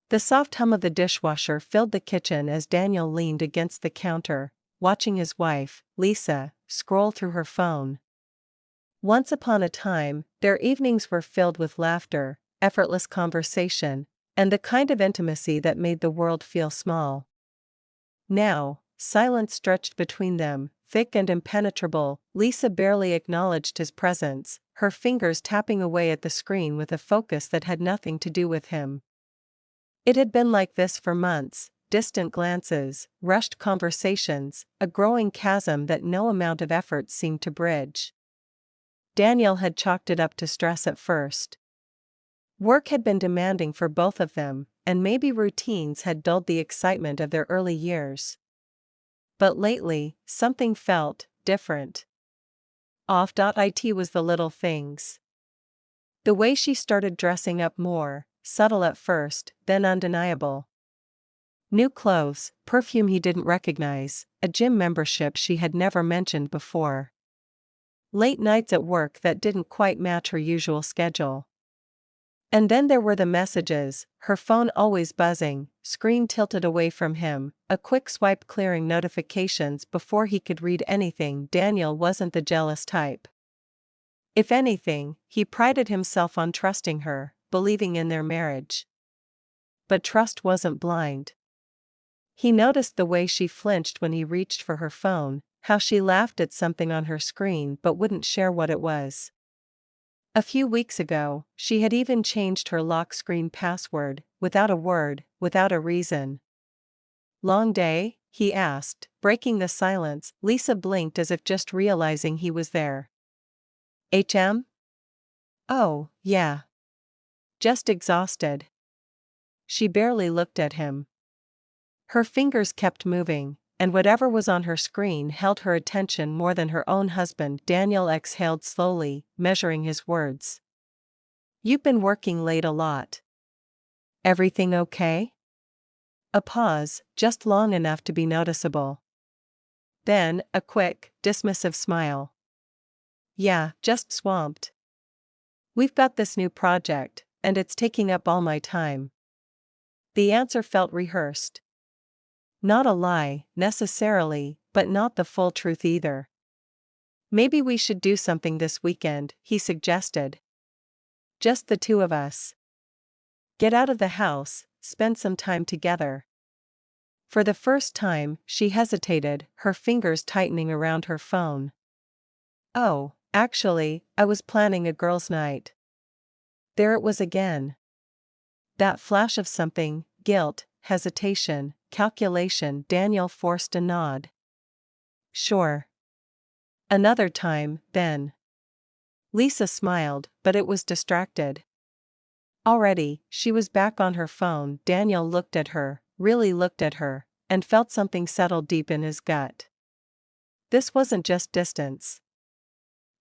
The soft hum of the dishwasher filled the kitchen as Daniel leaned against the counter, watching his wife, Lisa, scroll through her phone. Once upon a time, their evenings were filled with laughter, effortless conversation, and the kind of intimacy that made the world feel small. Now, silence stretched between them, thick and impenetrable. Lisa barely acknowledged his presence, her fingers tapping away at the screen with a focus that had nothing to do with him. It had been like this for months, distant glances, rushed conversations, a growing chasm that no amount of effort seemed to bridge. Daniel had chalked it up to stress at first. Work had been demanding for both of them, and maybe routines had dulled the excitement of their early years. But lately, something felt different. Off.it was the little things. The way she started dressing up more, subtle at first, then undeniable. New clothes, perfume he didn't recognize, a gym membership she had never mentioned before. Late nights at work that didn't quite match her usual schedule. And then there were the messages, her phone always buzzing, screen tilted away from him, a quick swipe clearing notifications before he could read anything. Daniel wasn't the jealous type. If anything, he prided himself on trusting her, believing in their marriage. But trust wasn't blind. He noticed the way she flinched when he reached for her phone, how she laughed at something on her screen but wouldn't share what it was. A few weeks ago, she had even changed her lock screen password, without a word, without a reason. "Long day?" he asked, breaking the silence. Lisa blinked as if just realizing he was there. "HM? Oh, yeah. Just exhausted." She barely looked at him. Her fingers kept moving, and whatever was on her screen held her attention more than her own husband. Daniel exhaled slowly, measuring his words. "You've been working late a lot. Everything okay?" A pause, just long enough to be noticeable. Then, a quick, dismissive smile. "Yeah, just swamped. We've got this new project, and it's taking up all my time." The answer felt rehearsed. Not a lie, necessarily, but not the full truth either. "Maybe we should do something this weekend," he suggested. "Just the two of us. Get out of the house, spend some time together." For the first time, she hesitated, her fingers tightening around her phone. "Oh, actually, I was planning a girls' night." There it was again. That flash of something, guilt, hesitation, calculation. Daniel forced a nod. "Sure. Another time, then." Lisa smiled, but it was distracted. Already, she was back on her phone. Daniel looked at her, really looked at her, and felt something settle deep in his gut. This wasn't just distance.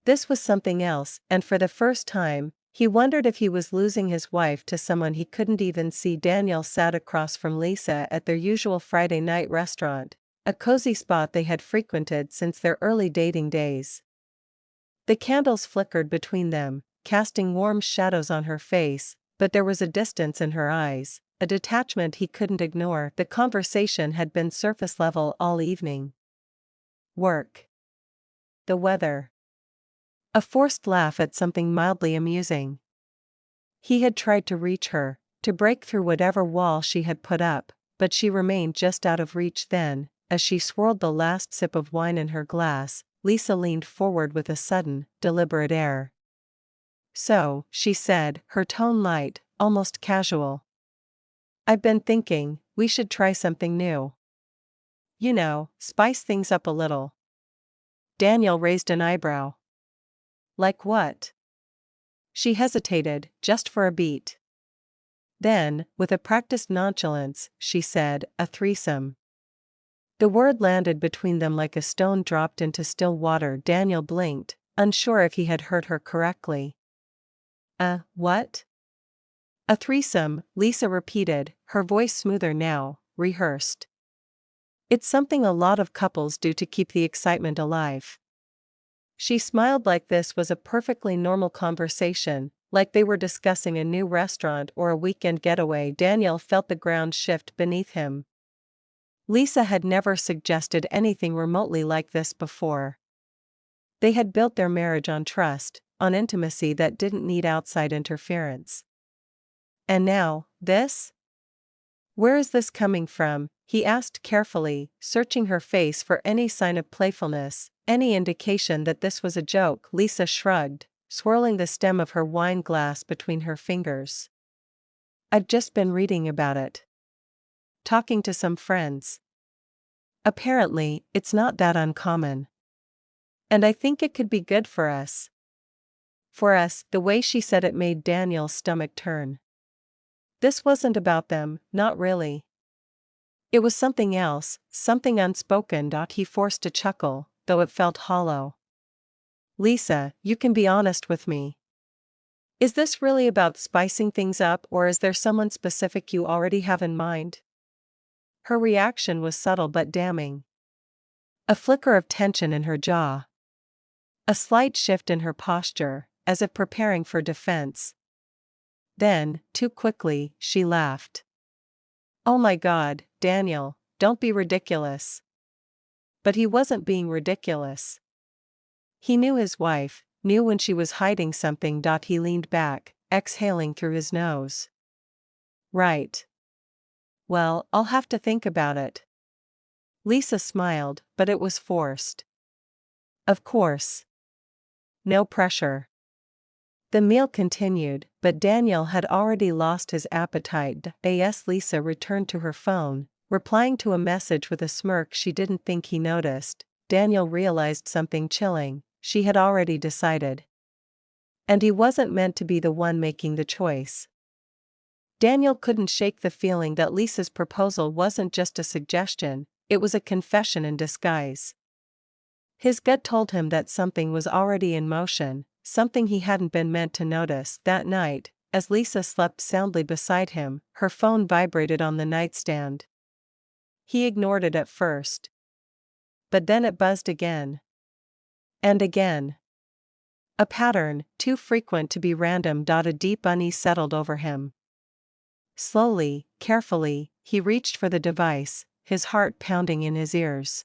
This was something else, and for the first time, he wondered if he was losing his wife to someone he couldn't even see. Daniel sat across from Lisa at their usual Friday night restaurant, a cozy spot they had frequented since their early dating days. The candles flickered between them, casting warm shadows on her face, but there was a distance in her eyes, a detachment he couldn't ignore. The conversation had been surface level all evening. Work. The weather. A forced laugh at something mildly amusing. He had tried to reach her, to break through whatever wall she had put up, but she remained just out of reach. Then, as she swirled the last sip of wine in her glass, Lisa leaned forward with a sudden, deliberate air. "So," she said, her tone light, almost casual. "I've been thinking, we should try something new. You know, spice things up a little." Daniel raised an eyebrow. "Like what?" She hesitated, just for a beat. Then, with a practiced nonchalance, she said, "A threesome." The word landed between them like a stone dropped into still water. Daniel blinked, unsure if he had heard her correctly. What?" "A threesome," Lisa repeated, her voice smoother now, rehearsed. "It's something a lot of couples do to keep the excitement alive." She smiled like this was a perfectly normal conversation, Like they were discussing a new restaurant or a weekend getaway. Daniel felt the ground shift beneath him. Lisa had never suggested anything remotely like this before. They had built their marriage on trust, on intimacy that didn't need outside interference. And now, this? Where is this coming from? He asked carefully, searching her face for any sign of playfulness, any indication that this was a joke. Lisa shrugged, swirling the stem of her wine glass between her fingers. I'd just been reading about it. Talking to some friends. Apparently, it's not that uncommon. And I think it could be good for us. For us, the way she said it made Daniel's stomach turn. This wasn't about them, not really. It was something else, something unspoken. He forced a chuckle, though it felt hollow. Lisa, you can be honest with me. Is this really about spicing things up, or is there someone specific you already have in mind? Her reaction was subtle but damning. A flicker of tension in her jaw. A slight shift in her posture, as if preparing for defense. Then, too quickly, she laughed. Oh my God, Daniel, don't be ridiculous. But he wasn't being ridiculous. He knew his wife, knew when she was hiding something. He leaned back, exhaling through his nose. Right. Well, I'll have to think about it. Lisa smiled, but it was forced. Of course. No pressure. The meal continued, but Daniel had already lost his appetite. As Lisa returned to her phone, replying to a message with a smirk she didn't think he noticed, Daniel realized something chilling. She had already decided. And he wasn't meant to be the one making the choice. Daniel couldn't shake the feeling that Lisa's proposal wasn't just a suggestion, it was a confession in disguise. His gut told him that something was already in motion, something he hadn't been meant to notice. That night, as Lisa slept soundly beside him, her phone vibrated on the nightstand. He ignored it at first. But then it buzzed again. And again. A pattern, too frequent to be random. A deep unease settled over him. Slowly, carefully, he reached for the device, his heart pounding in his ears.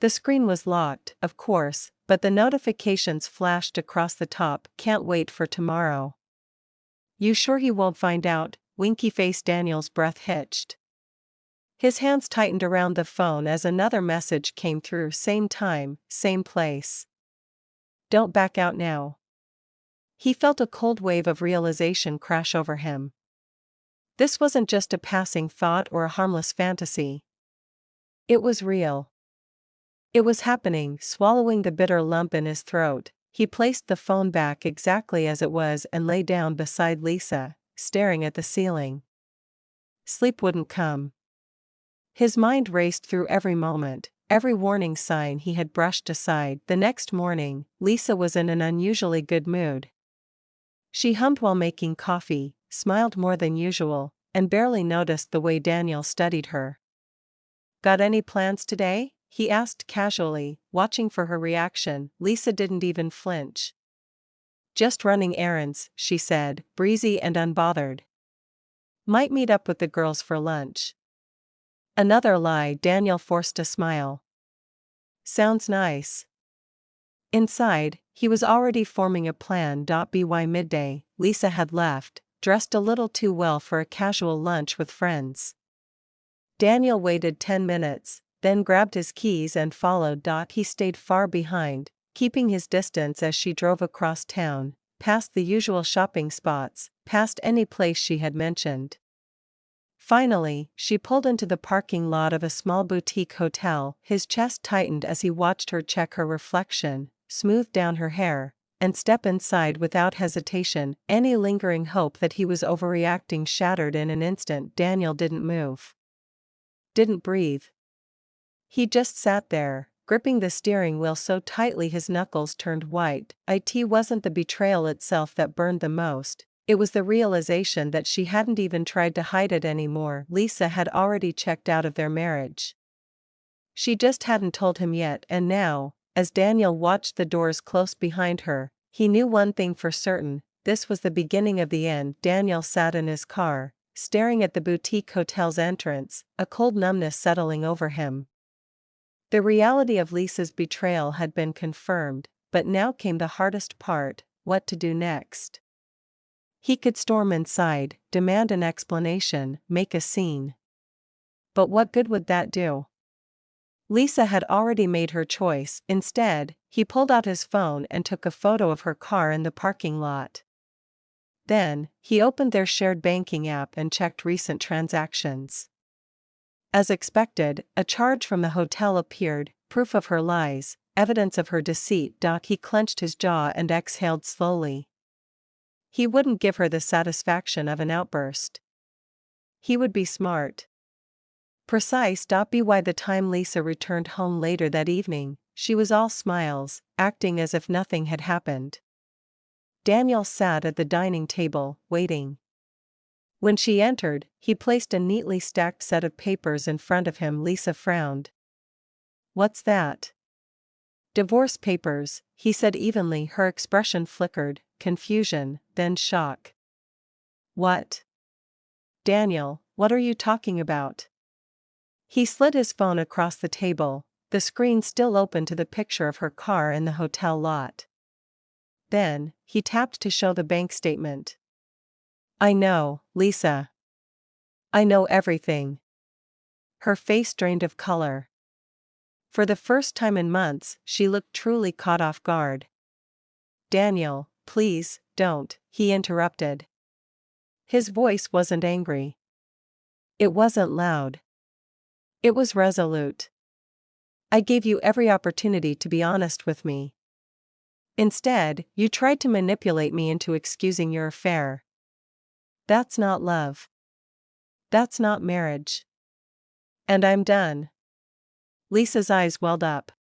The screen was locked, of course, but the notifications flashed across the top. Can't wait for tomorrow. You sure he won't find out? Winky face. Daniel's breath hitched. His hands tightened around the phone as another message came through. Same time, same place. Don't back out now. He felt a cold wave of realization crash over him. This wasn't just a passing thought or a harmless fantasy. It was real. It was happening. Swallowing the bitter lump in his throat, he placed the phone back exactly as it was and lay down beside Lisa, staring at the ceiling. Sleep wouldn't come. His mind raced through every moment, every warning sign he had brushed aside. The next morning, Lisa was in an unusually good mood. She hummed while making coffee, smiled more than usual, and barely noticed the way Daniel studied her. Got any plans today? He asked casually, watching for her reaction. Lisa didn't even flinch. Just running errands, she said, breezy and unbothered. Might meet up with the girls for lunch. Another lie. Daniel forced a smile. Sounds nice. Inside, he was already forming a plan. By midday, Lisa had left, dressed a little too well for a casual lunch with friends. Daniel waited 10 minutes, then grabbed his keys and followed. He stayed far behind, keeping his distance as she drove across town, past the usual shopping spots, past any place she had mentioned. Finally, she pulled into the parking lot of a small boutique hotel. His chest tightened as he watched her check her reflection, smooth down her hair, and step inside without hesitation. Any lingering hope that he was overreacting shattered in an instant. Daniel didn't move. Didn't breathe. He just sat there, gripping the steering wheel so tightly his knuckles turned white. It wasn't the betrayal itself that burned the most, it was the realization that she hadn't even tried to hide it anymore. Lisa had already checked out of their marriage. She just hadn't told him yet. And now, as Daniel watched the doors close behind her, he knew one thing for certain: this was the beginning of the end. Daniel sat in his car, staring at the boutique hotel's entrance, a cold numbness settling over him. The reality of Lisa's betrayal had been confirmed, but now came the hardest part: what to do next. He could storm inside, demand an explanation, make a scene. But what good would that do? Lisa had already made her choice. Instead, he pulled out his phone and took a photo of her car in the parking lot. Then, he opened their shared banking app and checked recent transactions. As expected, a charge from the hotel appeared, proof of her lies, evidence of her deceit. He clenched his jaw and exhaled slowly. He wouldn't give her the satisfaction of an outburst. He would be smart. Precise. By the time Lisa returned home later that evening, she was all smiles, acting as if nothing had happened. Daniel sat at the dining table, waiting. When she entered, he placed a neatly stacked set of papers in front of him. Lisa frowned. "What's that?" "Divorce papers," he said evenly. Her expression flickered, confusion, then shock. "What? Daniel, what are you talking about?" He slid his phone across the table, the screen still open to the picture of her car in the hotel lot. Then, he tapped to show the bank statement. "I know, Lisa. I know everything." Her face drained of color. For the first time in months, she looked truly caught off guard. "Daniel, please, don't," he interrupted. His voice wasn't angry. It wasn't loud. It was resolute. "I gave you every opportunity to be honest with me. Instead, you tried to manipulate me into excusing your affair. That's not love. That's not marriage. And I'm done." Lisa's eyes welled up.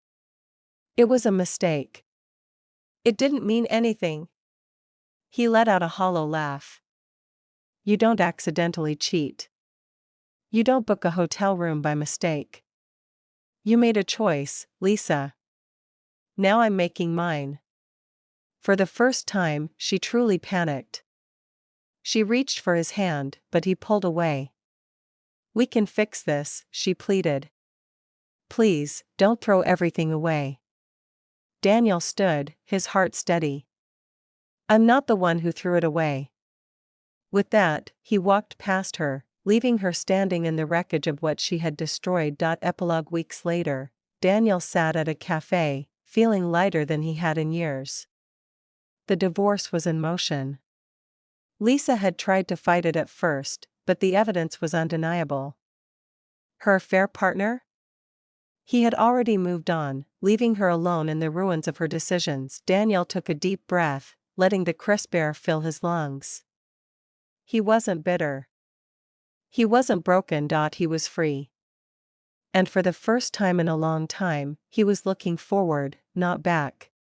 "It was a mistake. It didn't mean anything." He let out a hollow laugh. "You don't accidentally cheat. You don't book a hotel room by mistake. You made a choice, Lisa. Now I'm making mine." For the first time, she truly panicked. She reached for his hand, but he pulled away. "We can fix this," she pleaded. "Please, don't throw everything away." Daniel stood, his heart steady. "I'm not the one who threw it away." With that, he walked past her, leaving her standing in the wreckage of what she had destroyed. Epilogue. Weeks later, Daniel sat at a cafe, feeling lighter than he had in years. The divorce was in motion. Lisa had tried to fight it at first, but the evidence was undeniable. Her affair partner? He had already moved on, leaving her alone in the ruins of her decisions. Daniel took a deep breath, letting the crisp air fill his lungs. He wasn't bitter. He wasn't broken. He was free. And for the first time in a long time, he was looking forward, not back.